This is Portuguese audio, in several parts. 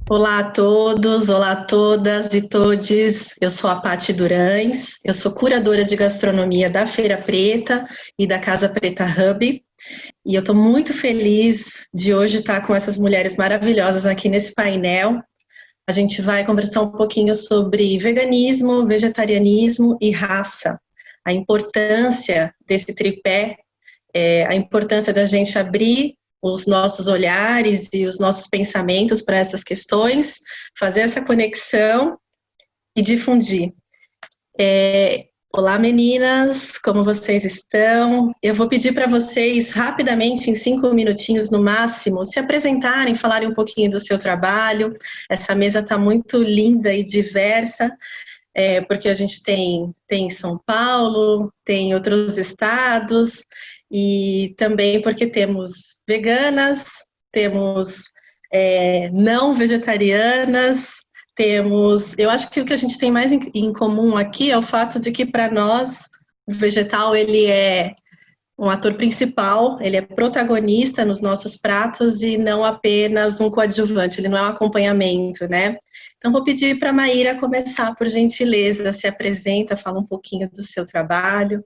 Olá a todos, olá a todas e todes. Eu sou a Paty Durães, eu sou curadora de gastronomia da Feira Preta e da Casa Preta Hub. E eu estou muito feliz de hoje estar com essas mulheres maravilhosas aqui nesse painel. A gente vai conversar um pouquinho sobre veganismo, vegetarianismo e raça. A importância desse tripé, a importância da gente abrir os nossos olhares e os nossos pensamentos para essas questões, fazer essa conexão e difundir. Olá meninas, como vocês estão? Eu vou pedir para vocês rapidamente, em 5 minutinhos no máximo, se apresentarem, falarem um pouquinho do seu trabalho. Essa mesa está muito linda e diversa, porque a gente tem São Paulo, tem outros estados, e também porque temos veganas, temos não vegetarianas, eu acho que o que a gente tem mais em comum aqui é o fato de que para nós o vegetal ele é um ator principal, ele é protagonista nos nossos pratos e não apenas um coadjuvante, ele não é um acompanhamento, né? Então vou pedir para a Maíra começar, por gentileza, se apresenta, fala um pouquinho do seu trabalho.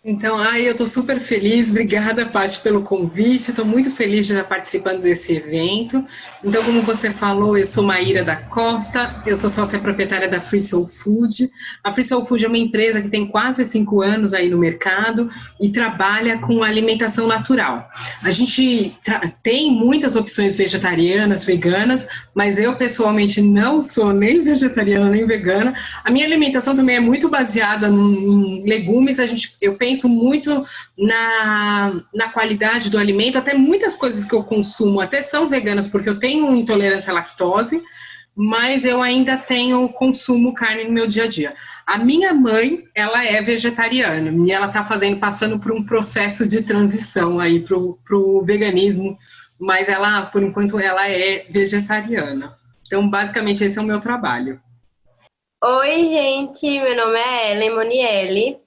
Então, eu estou super feliz, obrigada, Paty, pelo convite, estou muito feliz de estar participando desse evento. Então, como você falou, eu sou Maíra da Costa, eu sou sócia proprietária da Free Soul Food. A Free Soul Food é uma empresa que tem quase 5 anos aí no mercado e trabalha com alimentação natural. A gente tem muitas opções vegetarianas, veganas, mas eu pessoalmente não sou nem vegetariana nem vegana. A minha alimentação também é muito baseada em legumes, eu penso muito na qualidade do alimento, até muitas coisas que eu consumo até são veganas, porque eu tenho intolerância à lactose, mas eu ainda consumo carne no meu dia a dia. A minha mãe, ela é vegetariana, e ela está passando por um processo de transição aí pro veganismo, mas ela, por enquanto, ela é vegetariana. Então, basicamente, esse é o meu trabalho. Oi, gente, meu nome é Ellen Monielli.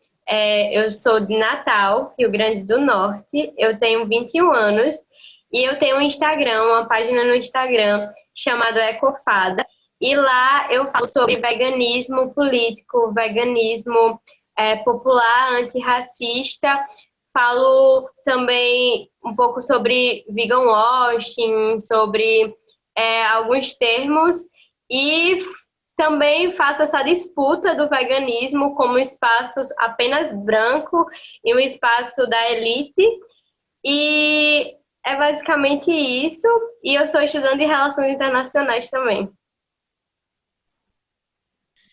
Eu sou de Natal, Rio Grande do Norte, eu tenho 21 anos e eu tenho um Instagram, uma página no Instagram chamada Ecofada, e lá eu falo sobre veganismo político, veganismo popular, antirracista, falo também um pouco sobre vegan washing, sobre alguns termos, e também faço essa disputa do veganismo como um espaço apenas branco e um espaço da elite. E é basicamente isso. E eu sou estudante de Relações Internacionais também.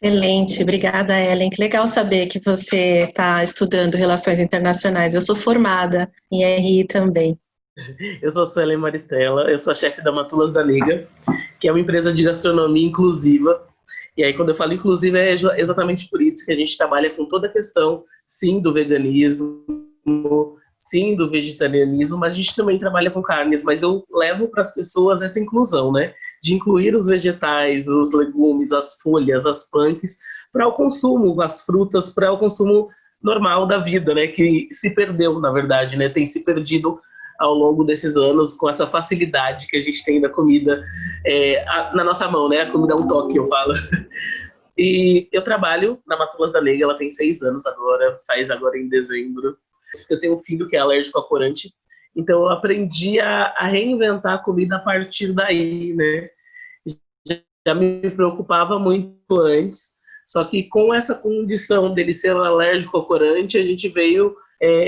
Excelente, obrigada, Ellen. Que legal saber que você está estudando Relações Internacionais. Eu sou formada em RI também. Eu sou a Suelen Maristela, eu sou a chefe da Matulas da Nega, que é uma empresa de gastronomia inclusiva. E aí, quando eu falo inclusive, é exatamente por isso que a gente trabalha com toda a questão, sim, do veganismo, sim, do vegetarianismo, mas a gente também trabalha com carnes, mas eu levo para as pessoas essa inclusão, né? De incluir os vegetais, os legumes, as folhas, as plantas, para o consumo, as frutas, para o consumo normal da vida, né? Que se perdeu, na verdade, né? Tem se perdido ao longo desses anos, com essa facilidade que a gente tem da comida na nossa mão, né? A comida é um toque, eu falo. E eu trabalho na Matulas da Nega, ela tem 6 anos agora, faz agora em dezembro. Eu tenho um filho que é alérgico a corante, então eu aprendi a reinventar a comida a partir daí, né? Já me preocupava muito antes, só que com essa condição dele ser alérgico a corante, a gente veio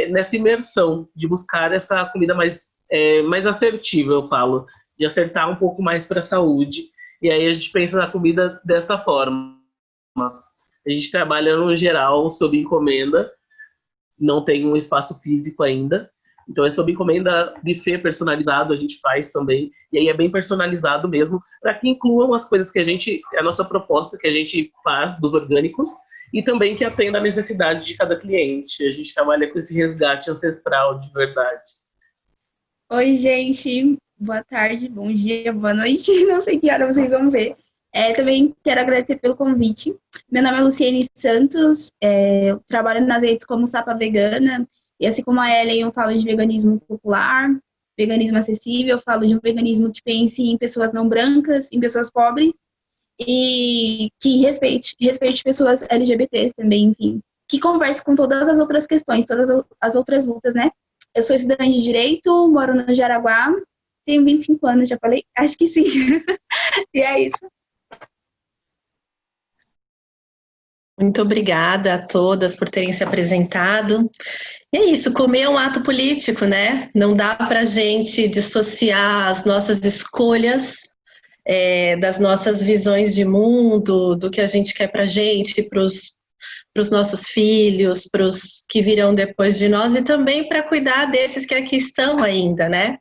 nessa imersão de buscar essa comida mais assertiva, eu falo, de acertar um pouco mais para a saúde. E aí a gente pensa na comida desta forma. A gente trabalha no geral sob encomenda, não tem um espaço físico ainda, então é sob encomenda, buffet personalizado a gente faz também, e aí é bem personalizado mesmo, para que incluam as coisas que a nossa proposta que a gente faz dos orgânicos, e também que atenda a necessidade de cada cliente. A gente trabalha com esse resgate ancestral de verdade. Oi, gente. Boa tarde, bom dia, boa noite. Não sei que hora vocês vão ver. Também quero agradecer pelo convite. Meu nome é Luciene Santos. Eu trabalho nas redes como Sapa Vegana E assim como a Ellen, eu falo de veganismo popular, veganismo acessível, eu falo de um veganismo que pense em pessoas não brancas, em pessoas pobres, e que respeite pessoas LGBTs também, enfim. Que converse com todas as outras questões, todas as outras lutas, né? Eu sou estudante de Direito, moro no Jaraguá, tenho 25 anos, já falei? Acho que sim. E é isso. Muito obrigada a todas por terem se apresentado. E é isso, comer é um ato político, né? Não dá para a gente dissociar as nossas escolhas das nossas visões de mundo, do que a gente quer para a gente, para os nossos filhos, para os que virão depois de nós e também para cuidar desses que aqui estão ainda, né?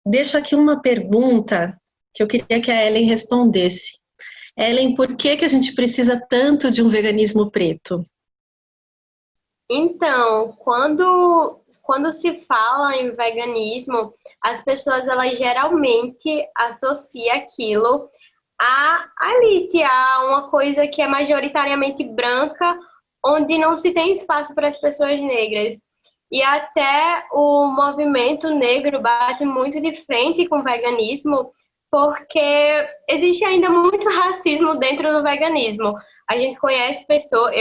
Deixo aqui uma pergunta que eu queria que a Ellen respondesse. Ellen, por que a gente precisa tanto de um veganismo preto? Então, quando se fala em veganismo, as pessoas elas geralmente associam aquilo à elite, a uma coisa que é majoritariamente branca, onde não se tem espaço para as pessoas negras. E até o movimento negro bate muito de frente com o veganismo, porque existe ainda muito racismo dentro do veganismo. A gente conhece pessoas,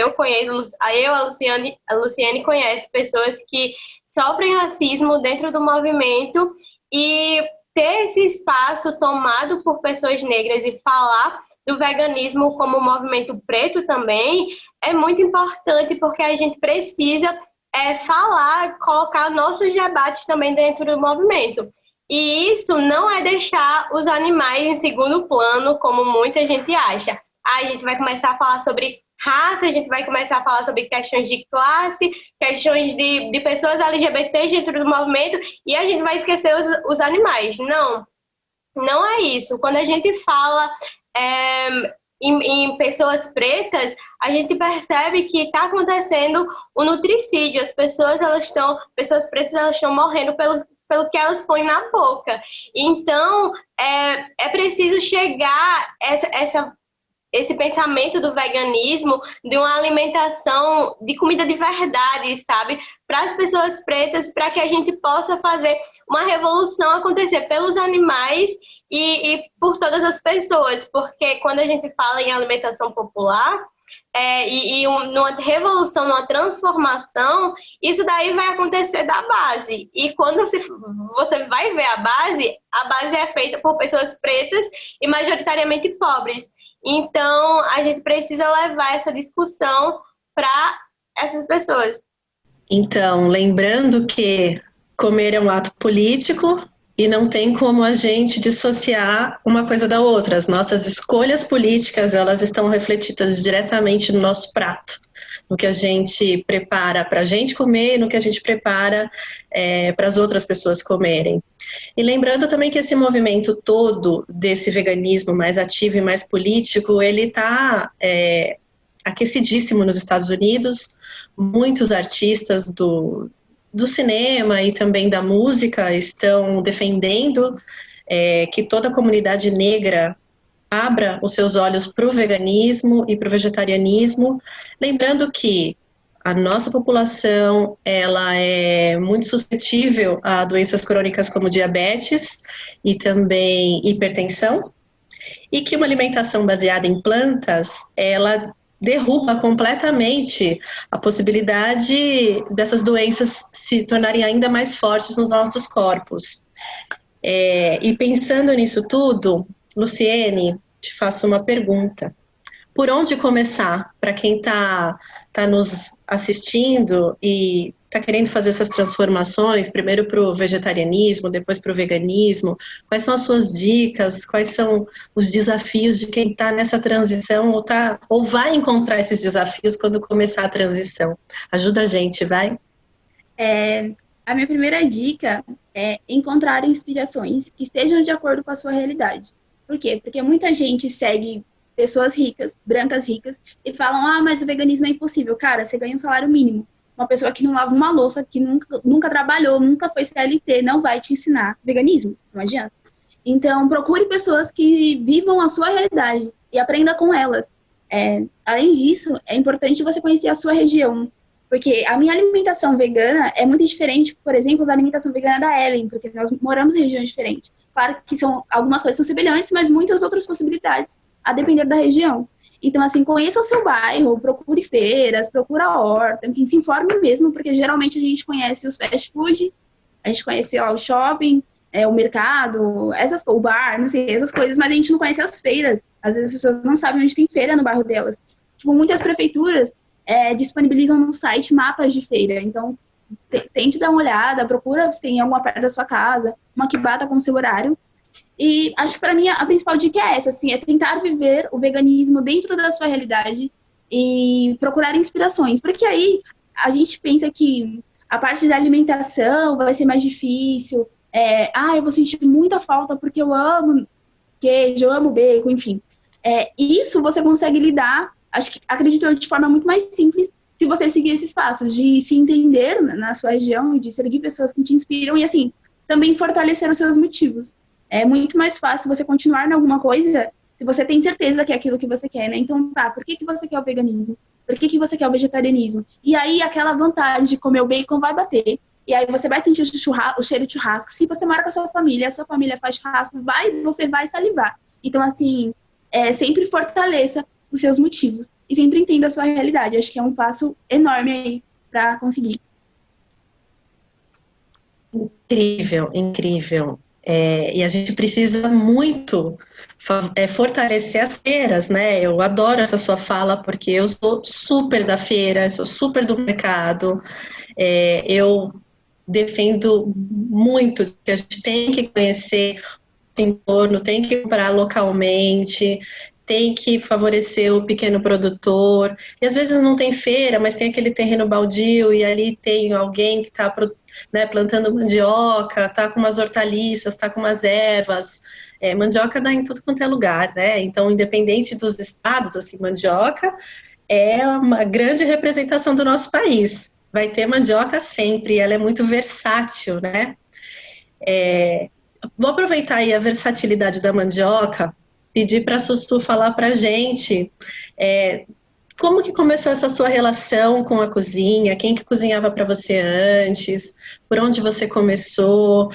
a Luciane conhece pessoas que sofrem racismo dentro do movimento e ter esse espaço tomado por pessoas negras e falar do veganismo como movimento preto também é muito importante, porque a gente precisa falar, colocar nossos debates também dentro do movimento. E isso não é deixar os animais em segundo plano, como muita gente acha. A gente vai começar a falar sobre raça, a gente vai começar a falar sobre questões de classe, questões de pessoas LGBTs dentro do movimento, e a gente vai esquecer os animais. Não, não é isso. Quando a gente fala em pessoas pretas, a gente percebe que está acontecendo o nutricídio. Pessoas pretas elas estão morrendo pelo que elas põem na boca. Então, é preciso chegar esse pensamento do veganismo, de uma alimentação de comida de verdade, sabe? Para as pessoas pretas, para que a gente possa fazer uma revolução acontecer pelos animais e por todas as pessoas. Porque quando a gente fala em alimentação popular, numa revolução, numa transformação, isso daí vai acontecer da base. E quando você vai ver a base é feita por pessoas pretas e majoritariamente pobres. Então, a gente precisa levar essa discussão para essas pessoas. Então, lembrando que comer é um ato político e não tem como a gente dissociar uma coisa da outra. As nossas escolhas políticas, elas estão refletidas diretamente no nosso prato, no que a gente prepara para a gente comer e no que a gente prepara para as outras pessoas comerem. E lembrando também que esse movimento todo desse veganismo mais ativo e mais político, ele está aquecidíssimo nos Estados Unidos. Muitos artistas do cinema e também da música estão defendendo que toda a comunidade negra abra os seus olhos para o veganismo e para o vegetarianismo, lembrando que a nossa população ela é muito suscetível a doenças crônicas como diabetes e também hipertensão, e que uma alimentação baseada em plantas, ela derruba completamente a possibilidade dessas doenças se tornarem ainda mais fortes nos nossos corpos. E pensando nisso tudo, Luciene, te faço uma pergunta. Por onde começar para quem está nos assistindo e está querendo fazer essas transformações, primeiro para o vegetarianismo, depois para o veganismo? Quais são as suas dicas? Quais são os desafios de quem está nessa transição ou vai encontrar esses desafios quando começar a transição? Ajuda a gente, vai? A minha primeira dica é encontrar inspirações que estejam de acordo com a sua realidade. Por quê? Porque muita gente segue pessoas ricas, brancas ricas, e falam, mas o veganismo é impossível. Cara, você ganha um salário mínimo. Uma pessoa que não lava uma louça, que nunca trabalhou, nunca foi CLT, não vai te ensinar veganismo. Não adianta. Então, procure pessoas que vivam a sua realidade e aprenda com elas. Além disso, é importante você conhecer a sua região. Porque a minha alimentação vegana é muito diferente, por exemplo, da alimentação vegana da Ellen, porque nós moramos em regiões diferentes. Claro que algumas coisas são semelhantes, mas muitas outras possibilidades, a depender da região. Então, assim, conheça o seu bairro, procure feiras, procure a horta, enfim, se informe mesmo, porque geralmente a gente conhece os fast food, a gente conhece lá o shopping, o mercado, o bar, não sei, essas coisas, mas a gente não conhece as feiras. Às vezes as pessoas não sabem onde tem feira no bairro delas. Tipo, muitas prefeituras disponibilizam no site mapas de feira. Então, tente dar uma olhada, procura se tem alguma perto da sua casa, uma que bata com o seu horário. E acho que para mim a principal dica é essa, assim, é tentar viver o veganismo dentro da sua realidade e procurar inspirações. Porque aí a gente pensa que a parte da alimentação vai ser mais difícil. Eu vou sentir muita falta porque eu amo queijo, eu amo bacon, enfim. Isso você consegue lidar, acredito eu, de forma muito mais simples, se você seguir esses passos, de se entender na sua região, de seguir pessoas que te inspiram e, assim, também fortalecer os seus motivos. É muito mais fácil você continuar em alguma coisa se você tem certeza que é aquilo que você quer, né? Então, por que você quer o veganismo? Por que você quer o vegetarianismo? E aí, aquela vontade de comer o bacon vai bater. E aí, você vai sentir o cheiro de churrasco. Se você mora com a sua família faz churrasco, você vai salivar. Então, assim, sempre fortaleça os seus motivos e sempre entenda a sua realidade. Acho que é um passo enorme aí para conseguir. Incrível, incrível. E a gente precisa muito fortalecer as feiras, né? Eu adoro essa sua fala, porque eu sou super da feira, sou super do mercado. Eu defendo muito que a gente tem que conhecer o entorno, tem que comprar localmente, tem que favorecer o pequeno produtor. E às vezes não tem feira, mas tem aquele terreno baldio e ali tem alguém que está plantando mandioca, está com umas hortaliças, está com umas ervas. Mandioca dá em tudo quanto é lugar, né? Então, independente dos estados, assim, mandioca é uma grande representação do nosso país. Vai ter mandioca sempre, ela é muito versátil, né? Vou aproveitar aí a versatilidade da mandioca, pedir para a Sussu falar para a gente como que começou essa sua relação com a cozinha, quem que cozinhava para você antes, por onde você começou,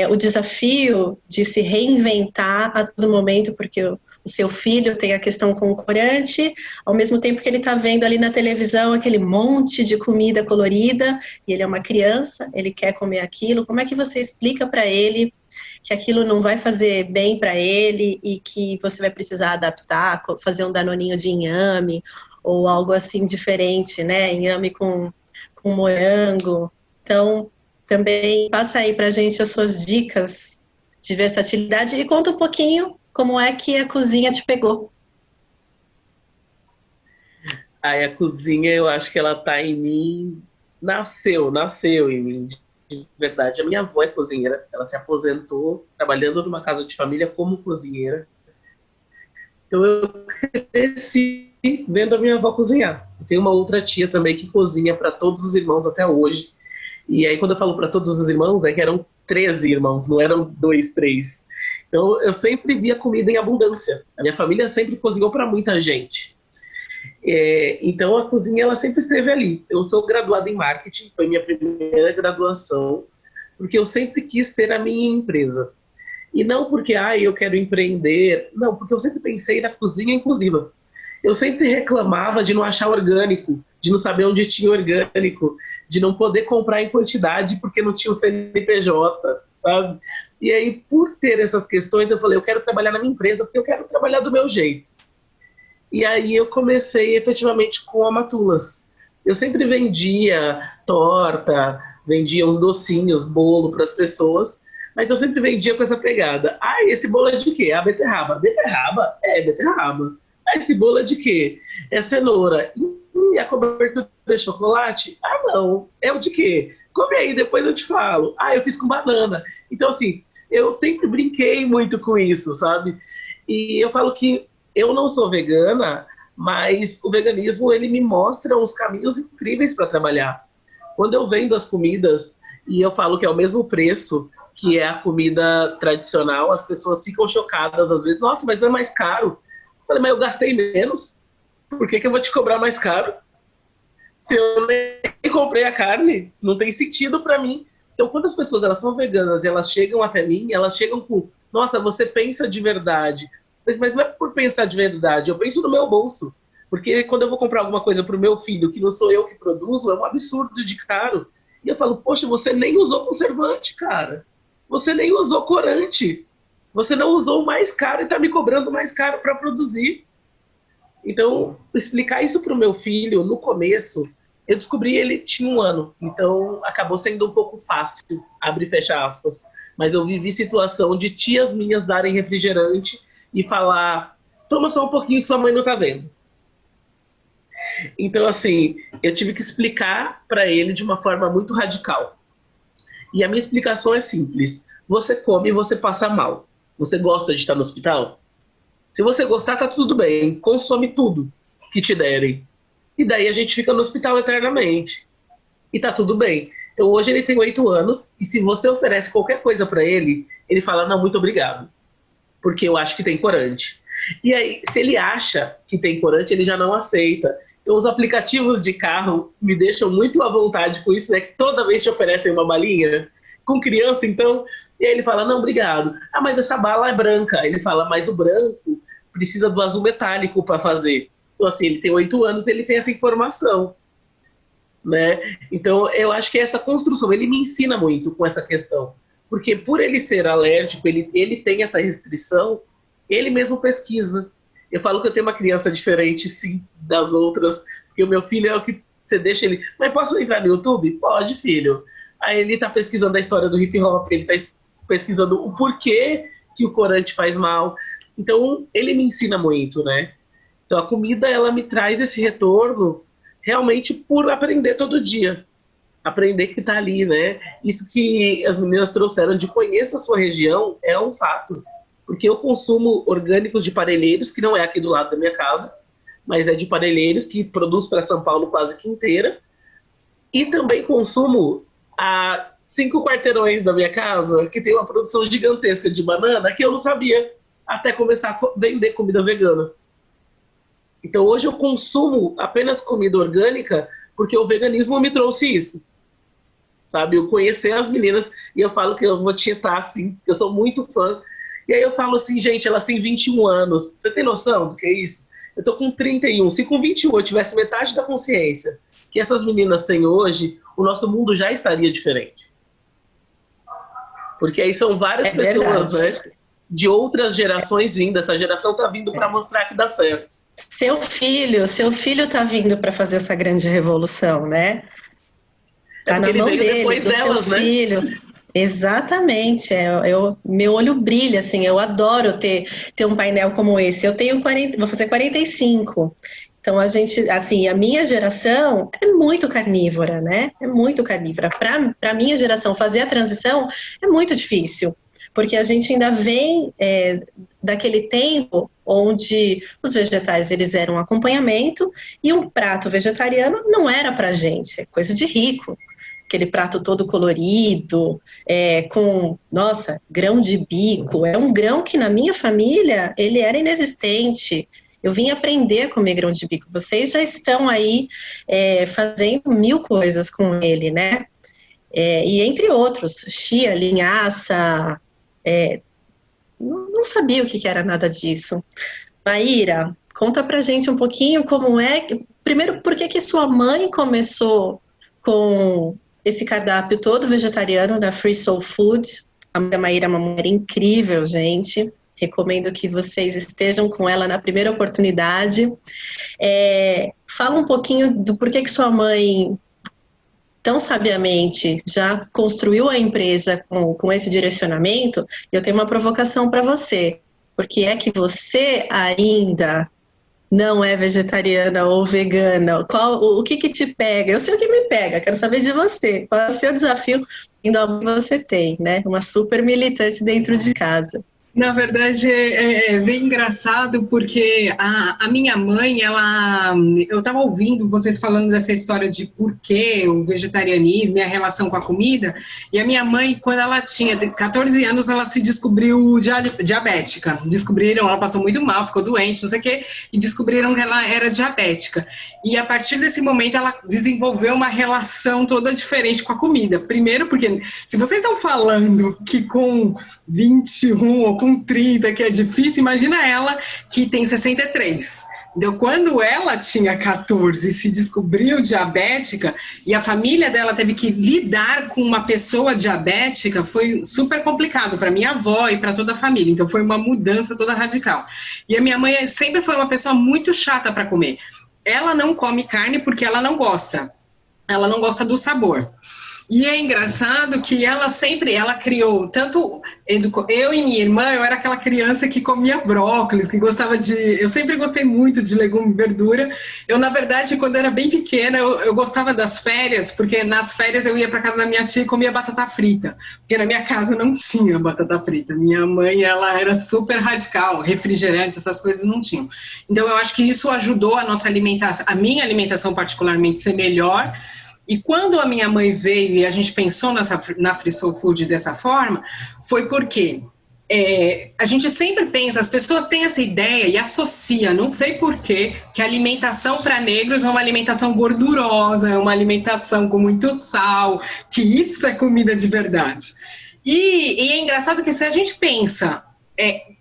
o desafio de se reinventar a todo momento, porque o seu filho tem a questão com o corante, ao mesmo tempo que ele está vendo ali na televisão aquele monte de comida colorida, e ele é uma criança, ele quer comer aquilo. Como é que você explica para ele que aquilo não vai fazer bem para ele e que você vai precisar adaptar, fazer um danoninho de inhame ou algo assim diferente, né? Inhame com morango. Então, também passa aí para a gente as suas dicas de versatilidade e conta um pouquinho como é que a cozinha te pegou. A cozinha, eu acho que ela tá em mim, nasceu em mim. De verdade, a minha avó é cozinheira, ela se aposentou trabalhando numa casa de família como cozinheira. Então eu cresci vendo a minha avó cozinhar. Tem uma outra tia também que cozinha para todos os irmãos até hoje. E aí quando eu falo para todos os irmãos, é que eram 13 irmãos, não eram 2, 3. Então eu sempre via comida em abundância. A minha família sempre cozinhou para muita gente. Então a cozinha ela sempre esteve ali. Eu sou graduada em marketing, foi minha primeira graduação, porque eu sempre quis ter a minha empresa. E não porque eu quero empreender, não, porque eu sempre pensei na cozinha inclusiva. Eu sempre reclamava de não achar orgânico, de não saber onde tinha orgânico, de não poder comprar em quantidade porque não tinha o CNPJ, sabe? E aí, por ter essas questões, eu falei, eu quero trabalhar na minha empresa porque eu quero trabalhar do meu jeito. E aí eu comecei efetivamente com a Matulas. Eu sempre vendia torta, vendia uns docinhos, bolo para as pessoas, mas eu sempre vendia com essa pegada. Esse bolo é de quê? Beterraba. Beterraba? Beterraba. Esse bolo é de quê? É cenoura. E a cobertura de chocolate? Não. É o de quê? Come aí, depois eu te falo. Eu fiz com banana. Então, assim, eu sempre brinquei muito com isso, sabe? E eu falo que eu não sou vegana, mas o veganismo, ele me mostra uns caminhos incríveis para trabalhar. Quando eu vendo as comidas e eu falo que é o mesmo preço que é a comida tradicional, as pessoas ficam chocadas às vezes. Nossa, mas não é mais caro? Eu falei, mas eu gastei menos, por que eu vou te cobrar mais caro? Se eu nem comprei a carne, não tem sentido para mim. Então, quando as pessoas elas são veganas e elas chegam até mim, elas chegam com, nossa, você pensa de verdade. Mas não é por pensar de verdade, eu penso no meu bolso. Porque quando eu vou comprar alguma coisa para o meu filho, que não sou eu que produzo, é um absurdo de caro. E eu falo, poxa, você nem usou conservante, cara. Você nem usou corante. Você não usou o mais caro e está me cobrando mais caro para produzir. Então, explicar isso para o meu filho, no começo, eu descobri ele tinha 1 ano. Então, acabou sendo um pouco fácil, abre e fecha aspas. Mas eu vivi situação de tias minhas darem refrigerante e falar, toma só um pouquinho que sua mãe não está vendo. Então, assim, eu tive que explicar para ele de uma forma muito radical. E a minha explicação é simples. Você come e você passa mal. Você gosta de estar no hospital? Se você gostar, tá tudo bem. Consome tudo que te derem. E daí a gente fica no hospital eternamente. E tá tudo bem. Então hoje ele tem 8 anos e se você oferece qualquer coisa para ele, ele fala, não, muito obrigado. Porque eu acho que tem corante. E aí, se ele acha que tem corante, ele já não aceita. Então os aplicativos de carro me deixam muito à vontade com isso, né? Que toda vez te oferecem uma balinha. Com criança, então... E aí ele fala, não, obrigado. Ah, mas essa bala é branca. Ele fala, mas o branco precisa do azul metálico para fazer. Então, assim, ele tem 8 anos, ele tem essa informação, né? Então, eu acho que essa construção, ele me ensina muito com essa questão. Porque por ele ser alérgico, ele tem essa restrição, ele mesmo pesquisa. Eu falo que eu tenho uma criança diferente, sim, das outras, porque o meu filho é o que você deixa ele... Mas posso entrar no YouTube? Pode, filho. Aí ele tá pesquisando a história do hip hop, ele tá pesquisando o porquê que o corante faz mal. Então, ele me ensina muito, né? Então, a comida, ela me traz esse retorno realmente por aprender todo dia. Aprender que tá ali, né? Isso que as meninas trouxeram de conhecer a sua região é um fato. Porque eu consumo orgânicos de Parelheiros, que não é aqui do lado da minha casa, mas é de Parelheiros, que produz para São Paulo quase que inteira. E também consumo a 5 quarteirões da minha casa, que tem uma produção gigantesca de banana, que eu não sabia, até começar a vender comida vegana. Então hoje eu consumo apenas comida orgânica, porque o veganismo me trouxe isso. Sabe, eu conhecer as meninas, e eu falo que eu vou tietar, assim, eu sou muito fã. E aí eu falo assim, gente, elas têm 21 anos, você tem noção do que é isso? Eu tô com 31, se com 21 eu tivesse metade da consciência que essas meninas têm hoje, o nosso mundo já estaria diferente. Porque aí são várias pessoas, né, de outras gerações vindo. Essa geração tá vindo para mostrar que dá certo. Seu filho tá vindo para fazer essa grande revolução, né? Tá na mão dele, do seu filho. Exatamente, meu olho brilha, assim, eu adoro ter um painel como esse. Eu tenho 40, vou fazer 45. Então, a gente, assim, a minha geração é muito carnívora, né? É muito carnívora. Para a minha geração, fazer a transição é muito difícil, porque a gente ainda vem daquele tempo onde os vegetais, eles eram um acompanhamento e um prato vegetariano não era pra gente, é coisa de rico. Aquele prato todo colorido, com, nossa, grão de bico. É um grão que na minha família, ele era inexistente. Eu vim aprender a comer grão de bico. Vocês já estão aí fazendo 1000 coisas com ele, né? E entre outros, chia, linhaça, não sabia o que era nada disso. Maíra, conta pra gente um pouquinho como é... Primeiro, por que sua mãe começou com esse cardápio todo vegetariano da Free Soul Food? A Maíra é uma mulher incrível, gente. Recomendo que vocês estejam com ela na primeira oportunidade. Fala um pouquinho do porquê que sua mãe, tão sabiamente, já construiu a empresa com esse direcionamento. Eu tenho uma provocação para você. Por que é que você ainda não é vegetariana ou vegana? O que te pega? Eu sei o que me pega, quero saber de você. Qual é o seu desafio, ainda que você tem, né? Uma super militante dentro de casa. Na verdade, é bem engraçado porque a minha mãe, eu estava ouvindo vocês falando dessa história de por que o vegetarianismo e a relação com a comida, e a minha mãe, quando ela tinha 14 anos, ela se descobriu diabética. Descobriram, ela passou muito mal, ficou doente, não sei o quê, e descobriram que ela era diabética. E a partir desse momento, ela desenvolveu uma relação toda diferente com a comida. Primeiro porque, se vocês estão falando que com 21 ou com 30, que é difícil, imagina ela que tem 63. Então, quando ela tinha 14 e se descobriu diabética, e a família dela teve que lidar com uma pessoa diabética, foi super complicado para minha avó e para toda a família. Então, foi uma mudança toda radical. E a minha mãe sempre foi uma pessoa muito chata para comer. Ela não come carne porque ela não gosta. Ela não gosta do sabor. E é engraçado que ela criou, tanto eu e minha irmã, eu era aquela criança que comia brócolis, que gostava eu sempre gostei muito de legume e verdura. Eu, na verdade, quando era bem pequena, eu gostava das férias, porque nas férias eu ia para casa da minha tia e comia batata frita, porque na minha casa não tinha batata frita. Minha mãe, ela era super radical, refrigerante, essas coisas não tinham. Então, eu acho que isso ajudou a nossa alimentação, a minha alimentação particularmente, ser melhor. E quando a minha mãe veio e a gente pensou na Free Soul Food dessa forma, foi porque a gente sempre pensa, as pessoas têm essa ideia e associam, não sei porquê, que a alimentação para negros é uma alimentação gordurosa, é uma alimentação com muito sal, que isso é comida de verdade. E é engraçado que se a gente pensa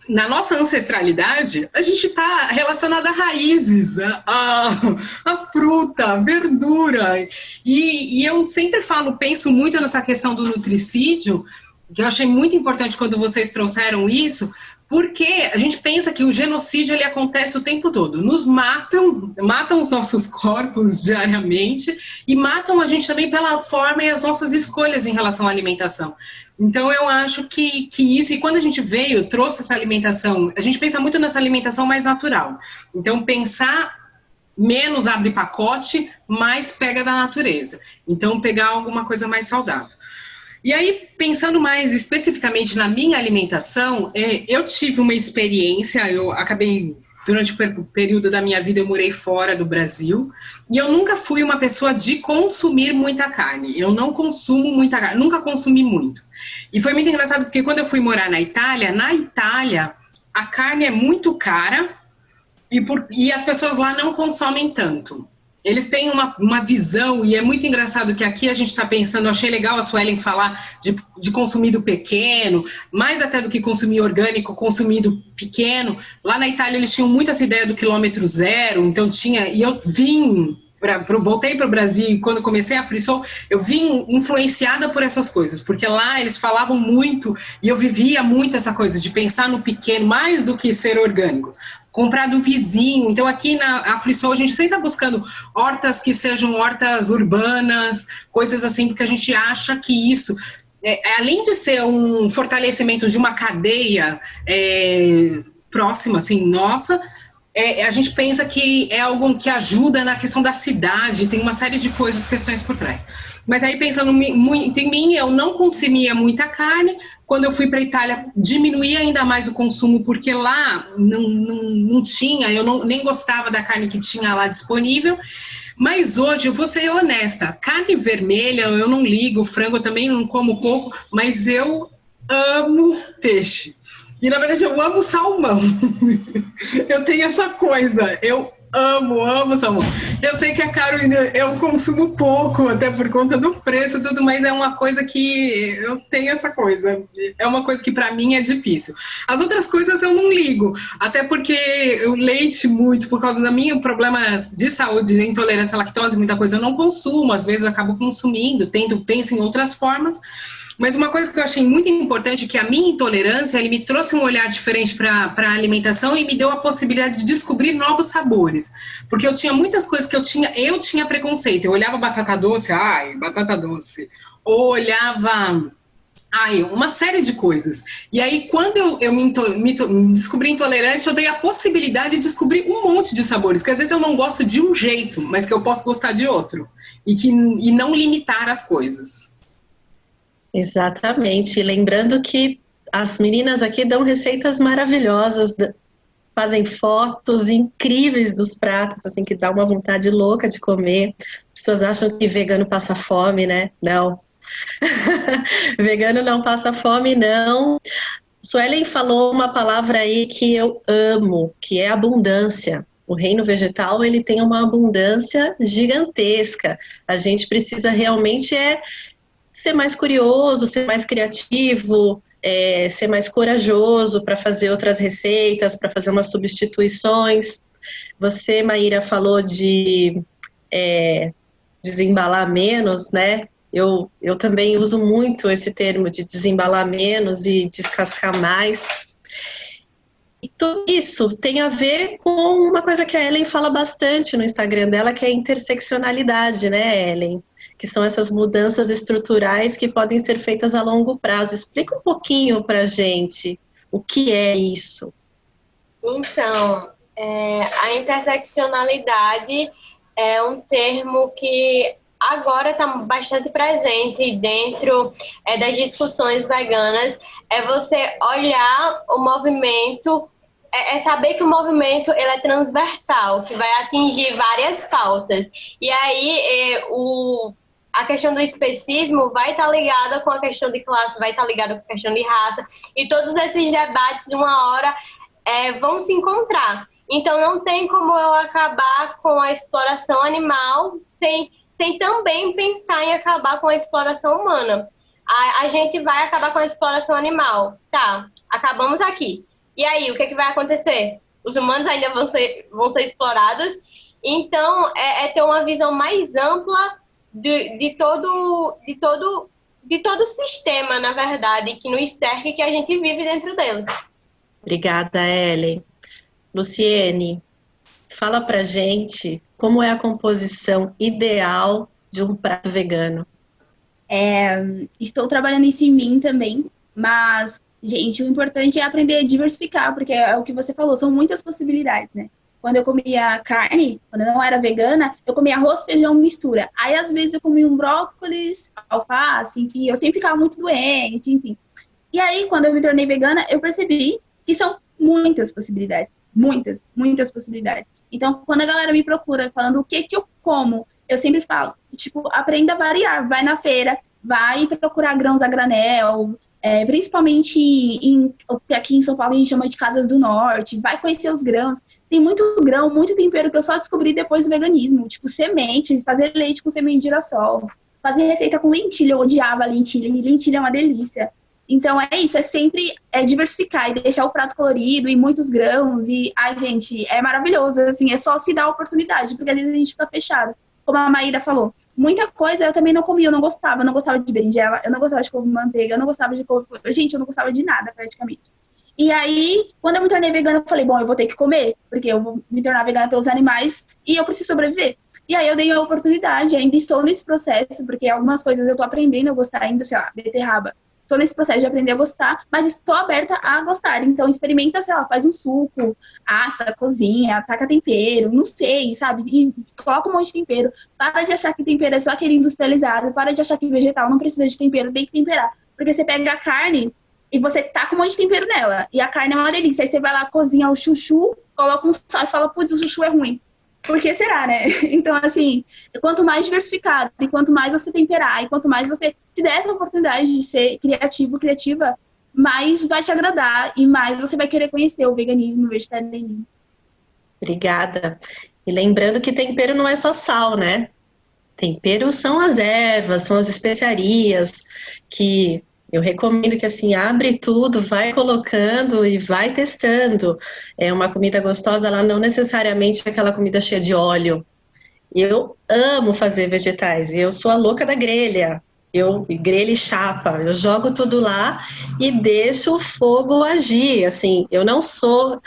na nossa ancestralidade, a gente está relacionado a raízes, a fruta, a verdura. E eu sempre penso muito nessa questão do nutricídio, que eu achei muito importante quando vocês trouxeram isso, porque a gente pensa que o genocídio ele acontece o tempo todo. Nos matam os nossos corpos diariamente e matam a gente também pela forma e as nossas escolhas em relação à alimentação. Então, eu acho que isso, e quando a gente trouxe essa alimentação, a gente pensa muito nessa alimentação mais natural. Então, pensar menos abre pacote, mais pega da natureza. Então, pegar alguma coisa mais saudável. E aí, pensando mais especificamente na minha alimentação, eu tive uma experiência, eu acabei, durante o período da minha vida, eu morei fora do Brasil, e eu nunca fui uma pessoa de consumir muita carne. Eu não consumo muita carne, nunca consumi muito. E foi muito engraçado, porque quando eu fui morar na Itália, a carne é muito cara, e as pessoas lá não consomem tanto. Eles têm uma visão, e é muito engraçado que aqui a gente está pensando, eu achei legal a Suelen falar de consumido pequeno, mais até do que consumir orgânico, consumido pequeno. Lá na Itália eles tinham muito essa ideia do quilômetro zero, então e eu voltei para o Brasil, e quando comecei a Free Soul, eu vim influenciada por essas coisas, porque lá eles falavam muito, e eu vivia muito essa coisa de pensar no pequeno, mais do que ser orgânico. Comprar do vizinho. Então, aqui na Free Soul, a gente sempre está buscando hortas que sejam hortas urbanas, coisas assim, porque a gente acha que isso, além de ser um fortalecimento de uma cadeia próxima, assim, nossa, a gente pensa que é algo que ajuda na questão da cidade, tem uma série de questões por trás. Mas aí, pensando muito em mim, eu não consumia muita carne. Quando eu fui para a Itália, diminuí ainda mais o consumo, porque lá não tinha, eu nem gostava da carne que tinha lá disponível. Mas hoje, eu vou ser honesta, carne vermelha eu não ligo, frango eu também não como pouco, mas eu amo peixe. E, na verdade, eu amo salmão. Eu tenho essa coisa, eu amo salmão. Eu sei que é caro, eu consumo pouco, até por conta do preço e tudo, mas é uma coisa que eu tenho essa coisa. É uma coisa que para mim é difícil. As outras coisas eu não ligo, até porque o leite muito, por causa da minha problemas de saúde, de intolerância à lactose, muita coisa eu não consumo, às vezes eu acabo consumindo, penso em outras formas. Mas uma coisa que eu achei muito importante, que a minha intolerância, ele me trouxe um olhar diferente para a alimentação e me deu a possibilidade de descobrir novos sabores. Porque eu tinha muitas coisas que eu tinha preconceito. Eu olhava batata doce, batata doce. Ou olhava uma série de coisas. E aí, quando eu me descobri intolerante, eu dei a possibilidade de descobrir um monte de sabores, que às vezes eu não gosto de um jeito, mas que eu posso gostar de outro. E não limitar as coisas. Exatamente. Lembrando que as meninas aqui dão receitas maravilhosas, fazem fotos incríveis dos pratos, assim, que dá uma vontade louca de comer. As pessoas acham que vegano passa fome, né? Não. Vegano não passa fome, não. Suelen falou uma palavra aí que eu amo, que é abundância. O reino vegetal, ele tem uma abundância gigantesca. A gente precisa realmente ser mais curioso, ser mais criativo, ser mais corajoso para fazer outras receitas, para fazer umas substituições. Você, Maíra, falou de desembalar menos, né? Eu também uso muito esse termo de desembalar menos e descascar mais. E tudo isso tem a ver com uma coisa que a Ellen fala bastante no Instagram dela, que é a interseccionalidade, né, Ellen? Que são essas mudanças estruturais que podem ser feitas a longo prazo. Explica um pouquinho para a gente o que é isso. Então, a interseccionalidade é um termo que agora está bastante presente dentro das discussões veganas. É você olhar o movimento, saber que o movimento ele é transversal, que vai atingir várias pautas. E aí a questão do especismo vai estar ligada com a questão de classe, vai estar ligada com a questão de raça. E todos esses debates, de uma hora, vão se encontrar. Então, não tem como eu acabar com a exploração animal sem também pensar em acabar com a exploração humana. A gente vai acabar com a exploração animal. Tá, acabamos aqui. E aí, o que vai acontecer? Os humanos ainda vão ser explorados. Então, ter uma visão mais ampla de todo o sistema, na verdade, que nos cerca e que a gente vive dentro dele. Obrigada, Ellen. Luciene, fala pra gente como é a composição ideal de um prato vegano. Estou trabalhando isso em mim também, mas, gente, o importante é aprender a diversificar, porque é o que você falou, são muitas possibilidades, né? Quando eu comia carne, quando eu não era vegana, eu comia arroz, feijão, mistura. Aí, às vezes, eu comia um brócolis, alface, enfim, eu sempre ficava muito doente, enfim. E aí, quando eu me tornei vegana, eu percebi que são muitas possibilidades. Muitas possibilidades. Então, quando a galera me procura falando o que eu como, eu sempre falo, tipo, aprenda a variar. Vai na feira, vai procurar grãos a granel, principalmente aqui em São Paulo a gente chama de casas do norte, vai conhecer os grãos. Tem muito grão, muito tempero que eu só descobri depois do veganismo, tipo sementes, fazer leite com semente de girassol, fazer receita com lentilha, eu odiava lentilha, e lentilha é uma delícia. Então é isso, é sempre diversificar e deixar o prato colorido e muitos grãos e, ai gente, é maravilhoso, assim, é só se dar a oportunidade, porque às vezes a gente fica fechado. Como a Maíra falou, muita coisa eu também não comia, eu não gostava de berinjela, eu não gostava de couve manteiga, eu não gostava de couve, gente, eu não gostava de nada praticamente. E aí, quando eu me tornei vegana, eu falei, bom, eu vou ter que comer, porque eu vou me tornar vegana pelos animais e eu preciso sobreviver. E aí eu dei a oportunidade, ainda estou nesse processo, porque algumas coisas eu tô aprendendo a gostar ainda, sei lá, beterraba. Estou nesse processo de aprender a gostar, mas estou aberta a gostar. Então, experimenta, sei lá, faz um suco, assa, cozinha, taca tempero, não sei, sabe? E coloca um monte de tempero. Para de achar que tempero é só aquele industrializado. Para de achar que vegetal não precisa de tempero, tem que temperar. Porque você pega a carne e você taca um monte de tempero nela. E a carne é uma delícia. Aí você vai lá, cozinha o chuchu, coloca um sal e fala, putz, o chuchu é ruim. Por que será, né? Então, assim, quanto mais diversificado, e quanto mais você temperar, e quanto mais você se der essa oportunidade de ser criativa, mais vai te agradar e mais você vai querer conhecer o veganismo, o vegetarianismo. Obrigada. E lembrando que tempero não é só sal, né? Tempero são as ervas, são as especiarias, que eu recomendo que, assim, abre tudo, vai colocando e vai testando. É uma comida gostosa, ela não necessariamente é aquela comida cheia de óleo. Eu amo fazer vegetais, eu sou a louca da grelha. Grelha e chapa, eu jogo tudo lá e deixo o fogo agir, assim, eu não sou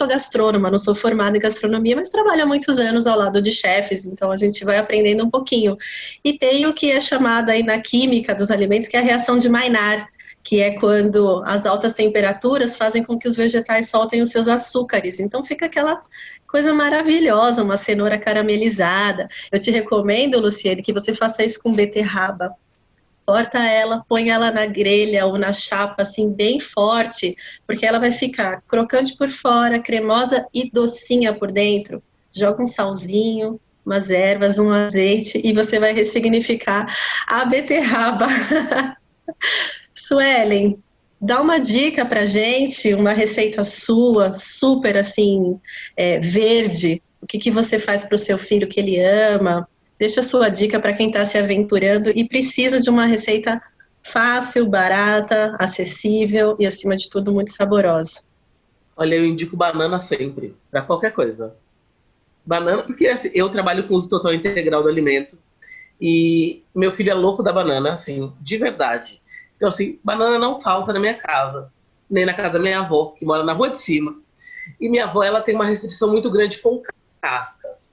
gastrônoma, não sou formada em gastronomia, mas trabalho há muitos anos ao lado de chefes, então a gente vai aprendendo um pouquinho. E tem o que é chamado aí na química dos alimentos, que é a reação de Maillard, que é quando as altas temperaturas fazem com que os vegetais soltem os seus açúcares, então fica aquela coisa maravilhosa, uma cenoura caramelizada. Eu te recomendo, Luciene, que você faça isso com beterraba. corta ela, põe ela na grelha ou na chapa, assim, bem forte, porque ela vai ficar crocante por fora, cremosa e docinha por dentro. Joga um salzinho, umas ervas, um azeite e você vai ressignificar a beterraba. Suelen, dá uma dica pra gente, uma receita sua, super assim, verde. O que você faz para o seu filho que ele ama? Deixa a sua dica para quem está se aventurando e precisa de uma receita fácil, barata, acessível e, acima de tudo, muito saborosa. Olha, eu indico banana sempre, para qualquer coisa. Banana, porque assim, eu trabalho com uso total integral do alimento e meu filho é louco da banana, assim, de verdade. Então, assim, banana não falta na minha casa, nem na casa da minha avó, que mora na rua de cima. E minha avó, ela tem uma restrição muito grande com cascas.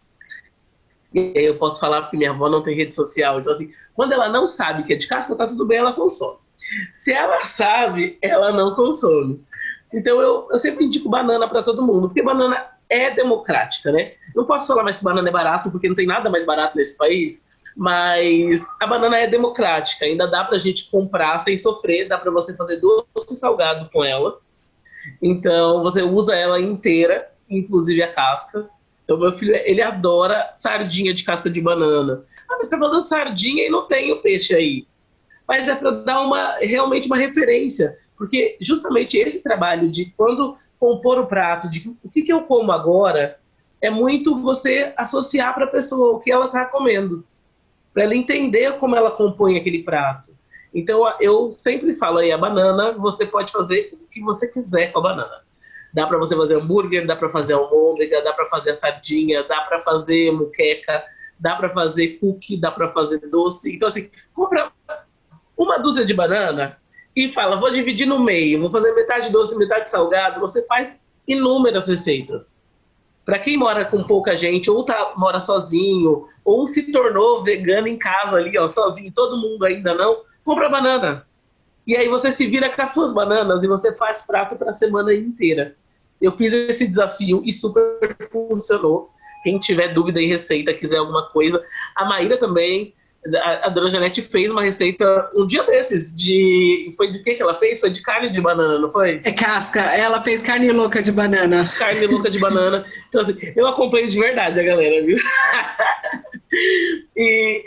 E aí eu posso falar porque minha avó não tem rede social. Então, assim, quando ela não sabe que é de casca, tá tudo bem, ela consome. Se ela sabe, ela não consome. Então, eu sempre indico banana para todo mundo, porque banana é democrática, né? Não posso falar mais que banana é barato, porque não tem nada mais barato nesse país, mas a banana é democrática, ainda dá pra gente comprar sem sofrer, dá pra você fazer doce salgado com ela. Então, você usa ela inteira, inclusive a casca. Então, meu filho, ele adora sardinha de casca de banana. Ah, mas você tá falando sardinha e não tem o peixe aí. Mas é para dar realmente uma referência. Porque justamente esse trabalho de quando compor o prato, de o que eu como agora, é muito você associar para a pessoa o que ela está comendo. Para ela entender como ela compõe aquele prato. Então, eu sempre falo aí, a banana, você pode fazer o que você quiser com a banana. Dá para você fazer hambúrguer, dá para fazer almôndega, dá para fazer a sardinha, dá para fazer muqueca, dá para fazer cookie, dá para fazer doce. Então, assim, compra uma dúzia de banana e fala, vou dividir no meio, vou fazer metade doce, metade salgado. Você faz inúmeras receitas. Para quem mora com pouca gente, ou mora sozinho, ou se tornou vegano em casa ali, ó, sozinho, todo mundo ainda não, compra banana. E aí você se vira com as suas bananas e você faz prato para a semana inteira. Eu fiz esse desafio e super funcionou. Quem tiver dúvida em receita, quiser alguma coisa. A Maíra também, a dona Janete fez uma receita um dia desses. Foi de que ela fez? Foi de carne de banana, não foi? É casca. Ela fez carne louca de banana. Carne louca de banana. Então, assim, eu acompanho de verdade a galera, viu? E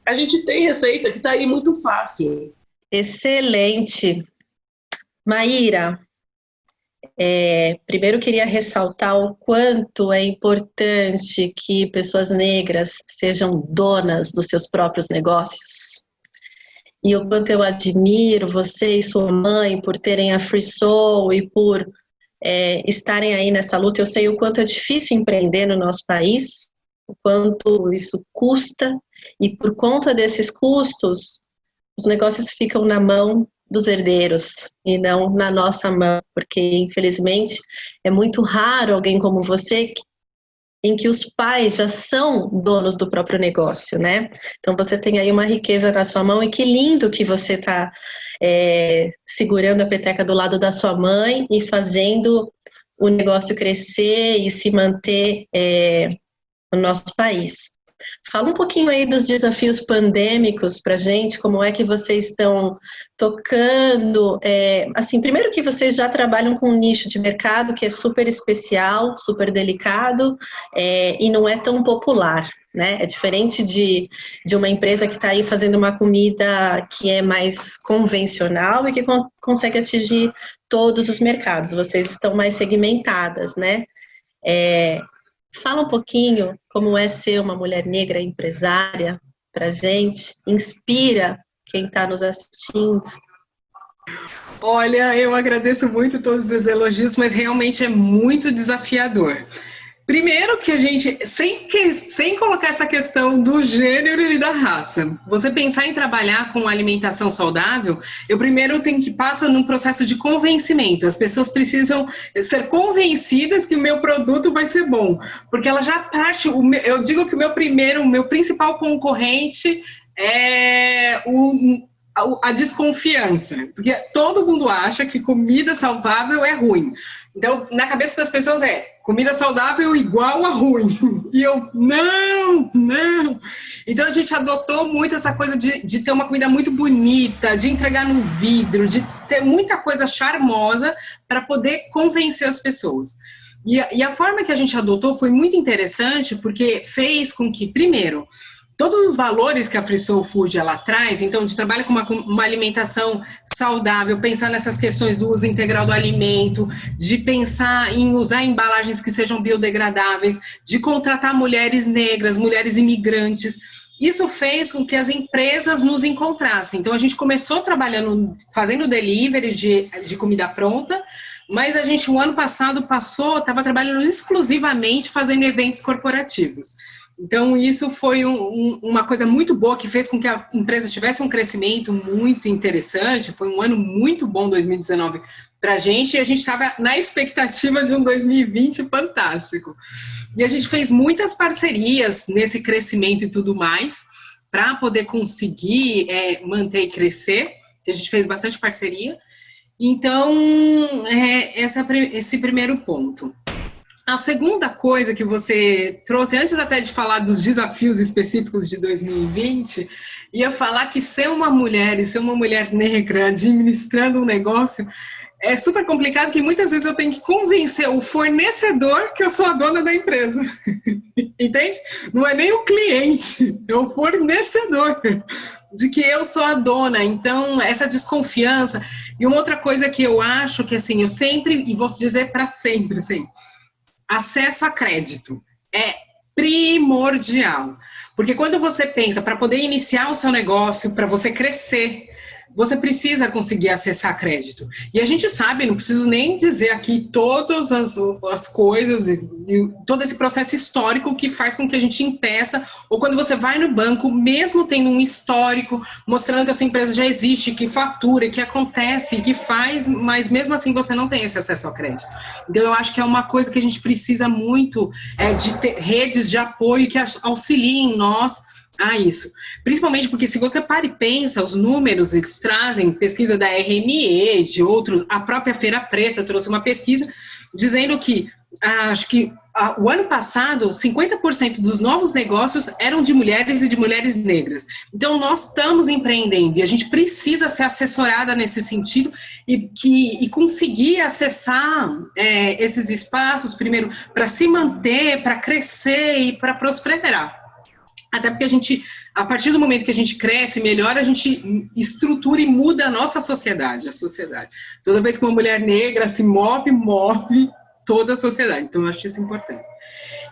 a gente tem receita que tá aí muito fácil. Excelente. Maíra, primeiro queria ressaltar o quanto é importante que pessoas negras sejam donas dos seus próprios negócios. E o quanto eu admiro você e sua mãe por terem a Free Soul e por estarem aí nessa luta. Eu sei o quanto é difícil empreender no nosso país, o quanto isso custa, e por conta desses custos, os negócios ficam na mão dos herdeiros e não na nossa mão, porque infelizmente é muito raro alguém como você em que os pais já são donos do próprio negócio, né? Então você tem aí uma riqueza na sua mão e que lindo que você está segurando a peteca do lado da sua mãe e fazendo o negócio crescer e se manter no nosso país. Fala um pouquinho aí dos desafios pandêmicos para a gente, como é que vocês estão tocando, assim, primeiro que vocês já trabalham com um nicho de mercado que é super especial, super delicado e não é tão popular, né? É diferente de uma empresa que está aí fazendo uma comida que é mais convencional e que consegue atingir todos os mercados, vocês estão mais segmentadas, né? Fala um pouquinho como é ser uma mulher negra empresária pra gente, inspira quem está nos assistindo. Olha, eu agradeço muito todos os elogios, mas realmente é muito desafiador. Primeiro que a gente, sem colocar essa questão do gênero e da raça, você pensar em trabalhar com alimentação saudável, eu primeiro tenho que passar num processo de convencimento. As pessoas precisam ser convencidas que o meu produto vai ser bom, porque ela já parte, eu digo que o meu principal concorrente é a desconfiança, porque todo mundo acha que comida saudável é ruim. Então, na cabeça das pessoas comida saudável igual a ruim. E eu, não. Então, a gente adotou muito essa coisa de ter uma comida muito bonita, de entregar no vidro, de ter muita coisa charmosa para poder convencer as pessoas. E a forma que a gente adotou foi muito interessante, porque fez com que, primeiro, todos os valores que a Free Soul Food ela traz, então de trabalho com uma alimentação saudável, pensar nessas questões do uso integral do alimento, de pensar em usar embalagens que sejam biodegradáveis, de contratar mulheres negras, mulheres imigrantes, isso fez com que as empresas nos encontrassem. Então a gente começou trabalhando, fazendo delivery de comida pronta, mas a gente o ano passado estava trabalhando exclusivamente fazendo eventos corporativos. Então, isso foi uma coisa muito boa que fez com que a empresa tivesse um crescimento muito interessante. Foi um ano muito bom, 2019, para a gente. E a gente estava na expectativa de um 2020 fantástico. E a gente fez muitas parcerias nesse crescimento e tudo mais, para poder conseguir manter e crescer. A gente fez bastante parceria. Então, esse primeiro ponto. A segunda coisa que você trouxe, antes até de falar dos desafios específicos de 2020, ia falar que ser uma mulher e ser uma mulher negra administrando um negócio é super complicado, que muitas vezes eu tenho que convencer o fornecedor que eu sou a dona da empresa. Entende? Não é nem o cliente, é o fornecedor de que eu sou a dona. Então, essa desconfiança. E uma outra coisa que eu acho que, assim, eu sempre, e vou dizer para sempre, assim, acesso a crédito é primordial, porque quando você pensa para poder iniciar o seu negócio, para você crescer, você precisa conseguir acessar crédito. E a gente sabe, não preciso nem dizer aqui todas as coisas, e todo esse processo histórico que faz com que a gente impeça, ou quando você vai no banco, mesmo tendo um histórico, mostrando que a sua empresa já existe, que fatura, que acontece, que faz, mas mesmo assim você não tem esse acesso ao crédito. Então eu acho que é uma coisa que a gente precisa muito de ter redes de apoio que auxiliem nós a isso. Principalmente porque se você para e pensa, os números eles trazem, pesquisa da RME, de outros, a própria Feira Preta trouxe uma pesquisa dizendo que, acho que o ano passado, 50% dos novos negócios eram de mulheres e de mulheres negras. Então, nós estamos empreendendo e a gente precisa ser assessorada nesse sentido e conseguir acessar esses espaços, primeiro, para se manter, para crescer e para prosperar. Até porque a partir do momento que a gente cresce, melhor a gente estrutura e muda a nossa sociedade, a sociedade. Toda vez que uma mulher negra se move toda a sociedade. Então, eu acho isso importante.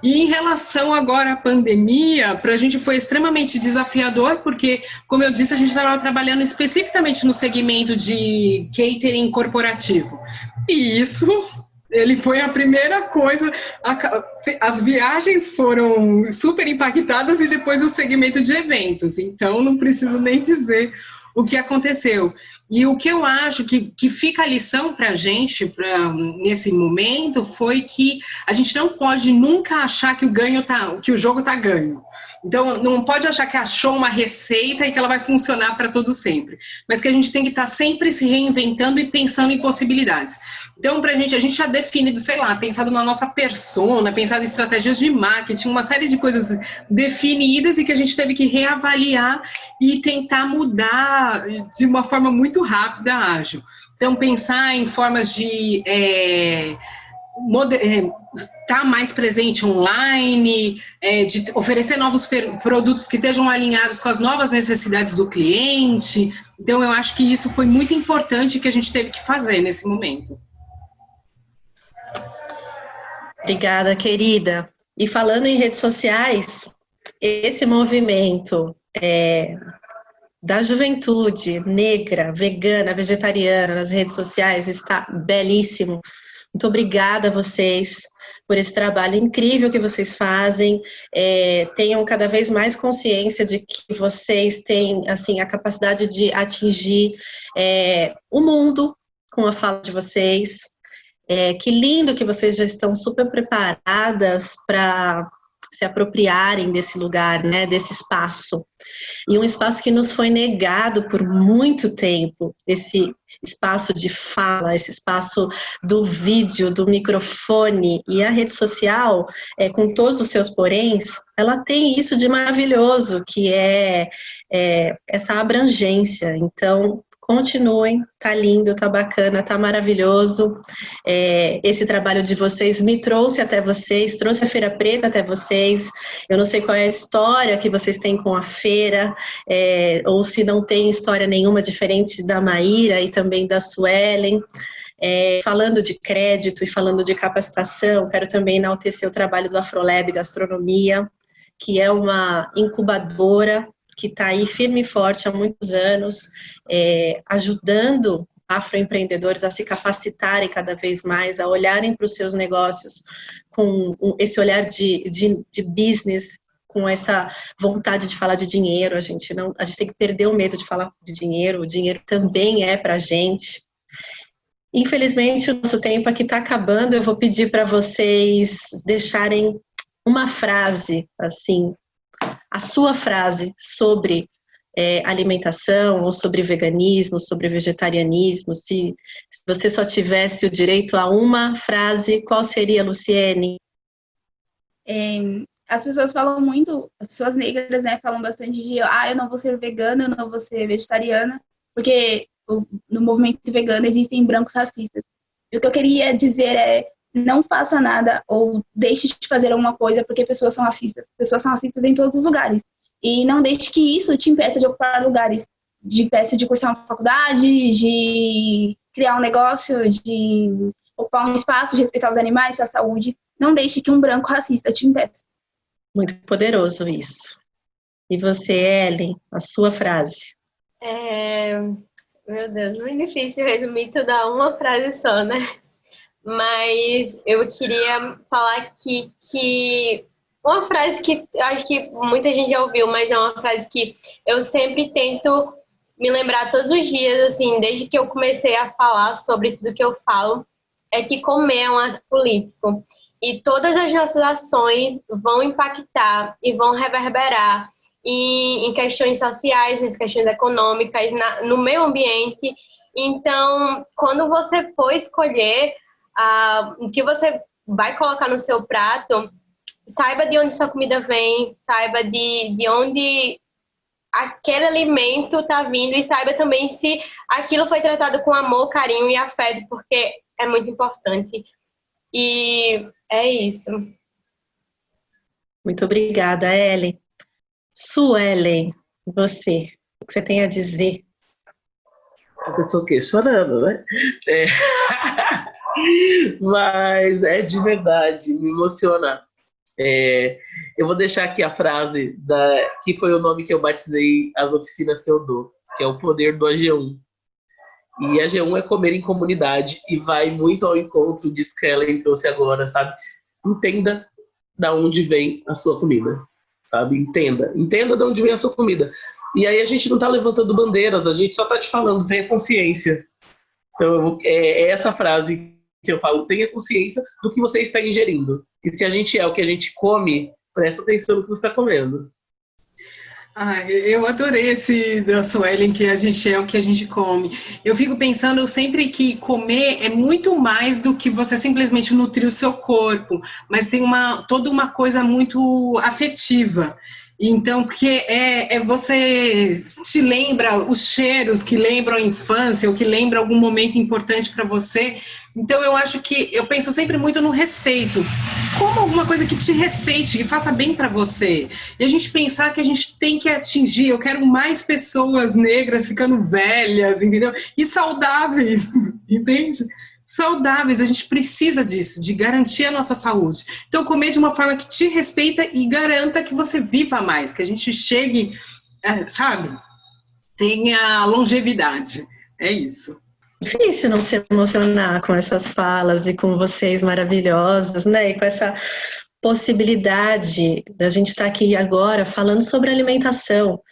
E em relação agora à pandemia, para a gente foi extremamente desafiador, porque, como eu disse, a gente estava trabalhando especificamente no segmento de catering corporativo. E isso... ele foi a primeira coisa, as viagens foram super impactadas e depois o segmento de eventos, então não preciso nem dizer o que aconteceu. E o que eu acho que fica a lição para a gente, nesse momento, foi que a gente não pode nunca achar que o jogo está ganho. Então, não pode achar que achou uma receita e que ela vai funcionar para todo sempre. Mas que a gente tem que estar sempre se reinventando e pensando em possibilidades. Então, a gente já definido, sei lá, pensado na nossa persona, pensado em estratégias de marketing, uma série de coisas definidas e que a gente teve que reavaliar e tentar mudar de uma forma muito rápida, ágil. Então, pensar em formas de... estar mais presente online, de oferecer novos produtos que estejam alinhados com as novas necessidades do cliente. Então, eu acho que isso foi muito importante que a gente teve que fazer nesse momento. Obrigada, querida. E falando em redes sociais, esse movimento da juventude negra, vegana, vegetariana nas redes sociais está belíssimo. Muito obrigada a vocês por esse trabalho incrível que vocês fazem. Tenham cada vez mais consciência de que vocês têm assim, a capacidade de atingir o mundo com a fala de vocês. Que lindo que vocês já estão super preparadas para se apropriarem desse lugar, né, desse espaço. E um espaço que nos foi negado por muito tempo, esse espaço de fala, esse espaço do vídeo, do microfone. E a rede social, com todos os seus poréns, ela tem isso de maravilhoso, que é essa abrangência. Então, continuem, tá lindo, tá bacana, tá maravilhoso. Esse trabalho de vocês me trouxe até vocês, trouxe a Feira Preta até vocês. Eu não sei qual é a história que vocês têm com a feira, ou se não tem história nenhuma diferente da Maíra e também da Suelen. Falando de crédito e falando de capacitação, quero também enaltecer o trabalho do Afrolab Gastronomia, que é uma incubadora que está aí firme e forte há muitos anos, ajudando afroempreendedores a se capacitarem cada vez mais, a olharem para os seus negócios com esse olhar de business, com essa vontade de falar de dinheiro. A gente tem que perder o medo de falar de dinheiro, o dinheiro também é para a gente. Infelizmente, o nosso tempo aqui está acabando, eu vou pedir para vocês deixarem uma frase, assim, a sua frase sobre alimentação, ou sobre veganismo, sobre vegetarianismo. Se você só tivesse o direito a uma frase, qual seria, Luciene? As pessoas falam muito, as pessoas negras, né, falam bastante de eu não vou ser vegana, eu não vou ser vegetariana, porque no movimento vegano existem brancos racistas. E o que eu queria dizer é: não faça nada ou deixe de fazer alguma coisa porque pessoas são racistas. Pessoas são racistas em todos os lugares. E não deixe que isso te impeça de ocupar lugares, de impeça de cursar uma faculdade, de criar um negócio, de ocupar um espaço, de respeitar os animais, sua saúde. Não deixe que um branco racista te impeça. Muito poderoso isso. E você, Ellen, a sua frase? Meu Deus, muito difícil resumir tudo a uma frase só, né? Mas eu queria falar que uma frase que eu acho que muita gente já ouviu, mas é uma frase que eu sempre tento me lembrar todos os dias, assim, desde que eu comecei a falar sobre tudo que eu falo, é que comer é um ato político. E todas as nossas ações vão impactar e vão reverberar em questões sociais, nas questões econômicas, no meio ambiente. Então, quando você for escolher o que você vai colocar no seu prato, saiba de onde sua comida vem, saiba de onde aquele alimento está vindo e saiba também se aquilo foi tratado com amor, carinho e afeto, porque é muito importante. E é isso. Muito obrigada, Ellen. Suelen, você, o que você tem a dizer? A pessoa o quê? Chorando, né? Mas é de verdade, me emociona. Eu vou deixar aqui a frase que foi o nome que eu batizei as oficinas que eu dou, que é o poder do AG1. E AG1 é comer em comunidade e vai muito ao encontro disso que a Ellen trouxe agora, sabe? Entenda de onde vem a sua comida, sabe? Entenda de onde vem a sua comida. E aí a gente não está levantando bandeiras, a gente só está te falando, tenha consciência. Então é essa frase que eu falo, tenha consciência do que você está ingerindo. E se a gente é o que a gente come, presta atenção no que você está comendo. Eu adorei esse da Suelen, que a gente é o que a gente come. Eu fico pensando sempre que comer é muito mais do que você simplesmente nutrir o seu corpo, mas tem toda uma coisa muito afetiva. Então, porque você te lembra os cheiros que lembram a infância, ou que lembra algum momento importante para você. Então, eu penso sempre muito no respeito. Como alguma coisa que te respeite, que faça bem para você. E a gente pensar que a gente tem que atingir, eu quero mais pessoas negras ficando velhas, entendeu? E saudáveis, entende? Saudáveis, a gente precisa disso, de garantir a nossa saúde. Então, comer de uma forma que te respeita e garanta que você viva mais, que a gente chegue, sabe, tenha longevidade. É isso. Difícil não se emocionar com essas falas e com vocês maravilhosas, né? E com essa possibilidade da gente estar aqui agora falando sobre alimentação.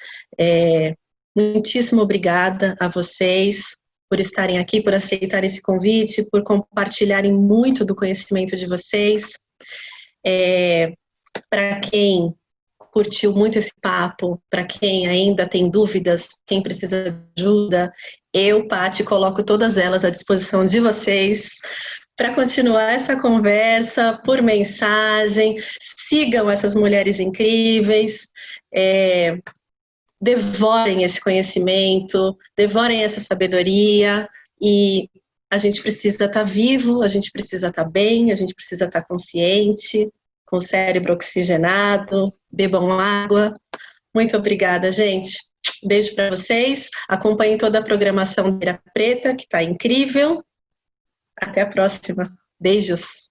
Muitíssimo obrigada a vocês por estarem aqui, por aceitarem esse convite, por compartilharem muito do conhecimento de vocês. Para quem curtiu muito esse papo, para quem ainda tem dúvidas, quem precisa de ajuda, eu, Paty, coloco todas elas à disposição de vocês para continuar essa conversa por mensagem. Sigam essas mulheres incríveis, devorem esse conhecimento, devorem essa sabedoria, e a gente precisa estar vivo, a gente precisa estar bem, a gente precisa estar consciente, com o cérebro oxigenado, bebam água. Muito obrigada, gente. Beijo para vocês. Acompanhem toda a programação da Beira Preta, que está incrível. Até a próxima. Beijos.